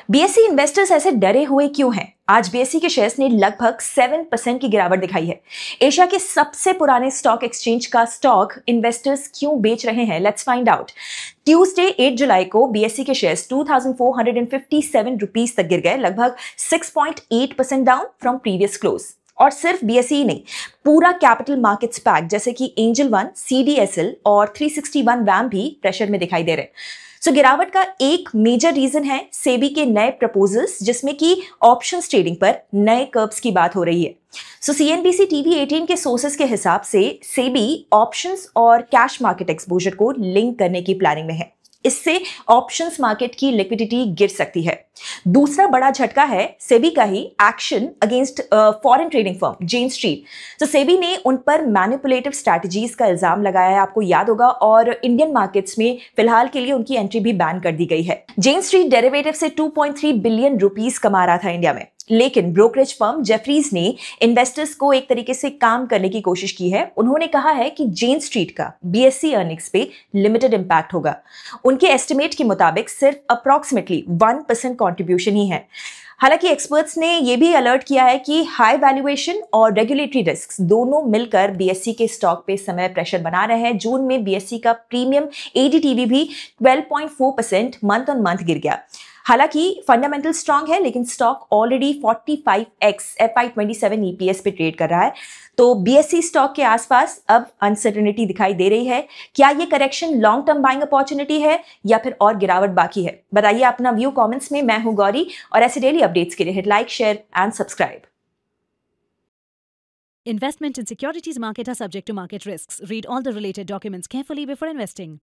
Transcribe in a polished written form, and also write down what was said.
BSE investors ऐसे डरे हुए क्यों हैं? आज बीएसई के शेयर्स ने लगभग 7% की गिरावट दिखाई है। एशिया के सबसे पुराने स्टॉक एक्सचेंज का स्टॉक इन्वेस्टर्स क्यों बेच रहे हैं? Let's find out. ट्यूसडे 8 जुलाई को बीएसई के शेयर्स 2457 रुपीस तक गिर गए, लगभग 6.8% डाउन फ्रॉम प्रीवियस क्लोज। और सिर्फ बीएसई नहीं, पूरा कैपिटल मार्केट्स पैक जैसे कि एंजल वन, सीडीएसएल और 361 वैम भी प्रेशर में दिखाई दे रहे हैं। गिरावट का एक मेजर रीजन है सेबी के नए प्रपोजल्स, जिसमें कि ऑप्शंस ट्रेडिंग पर नए कर्ब्स की बात हो रही है। सीएनबीसी टीवी 18 के सोर्सेस के हिसाब से सेबी ऑप्शंस और कैश मार्केट एक्सपोजर को लिंक करने की प्लानिंग में है। इससे ऑप्शंस मार्केट की लिक्विडिटी गिर सकती है। दूसरा बड़ा झटका है सेबी का ही action against foreign trading firm Jane Street. तो सेबी ने उन पर मैनिपुलेटिव स्ट्रैटेजीज का इल्जाम लगाया है, आपको याद होगा, और इंडियन मार्केट्स में फिलहाल के लिए उनकी एंट्री भी बैन कर दी गई है। जेन स्ट्रीट डेरिवेटिव से 2.3 बिलियन रुपीस कमा रहा था इंडिया में, लेकिन ब्रोकरेज फर्म जेफरीज ने इन्वेस्टर्स को एक तरीके से काम करने की कोशिश की है। उन्होंने कहा है कि जेन स्ट्रीट का बीएसई अर्निंग्स पे लिमिटेड इंपैक्ट होगा। उनके एस्टिमेट के मुताबिक सिर्फ अप्रॉक्सिमेटली 1% कंट्रीब्यूशन ही है। हालांकि एक्सपर्ट्स ने यह भी अलर्ट किया है कि हाई वैल्यूएशन और रेगुलेटरी रिस्क्स दोनों मिलकर बीएसई के स्टॉक पे समय प्रेशर बना रहे हैं। जून में बीएसई का प्रीमियम एडीटीवी भी 12.4% मंथ ऑन मंथ गिर गया। हालांकि फंडामेंटल स्ट्रांग है, लेकिन stock already 45x FY27 EPS पे ट्रेड कर रहा है। तो बीएसई स्टॉक के आसपास अब अनसर्टेनिटी दिखाई दे रही है। क्या ये correction long term buying opportunity है या फिर और गिरावट बाकी है? बताइए अपना व्यू कमेंट्स में। मैं हूं गौरी और ऐसे डेली अपडेट्स के लिए hit like, share and subscribe. Investment in securities market are subject to market risks. Read all the related documents carefully before investing.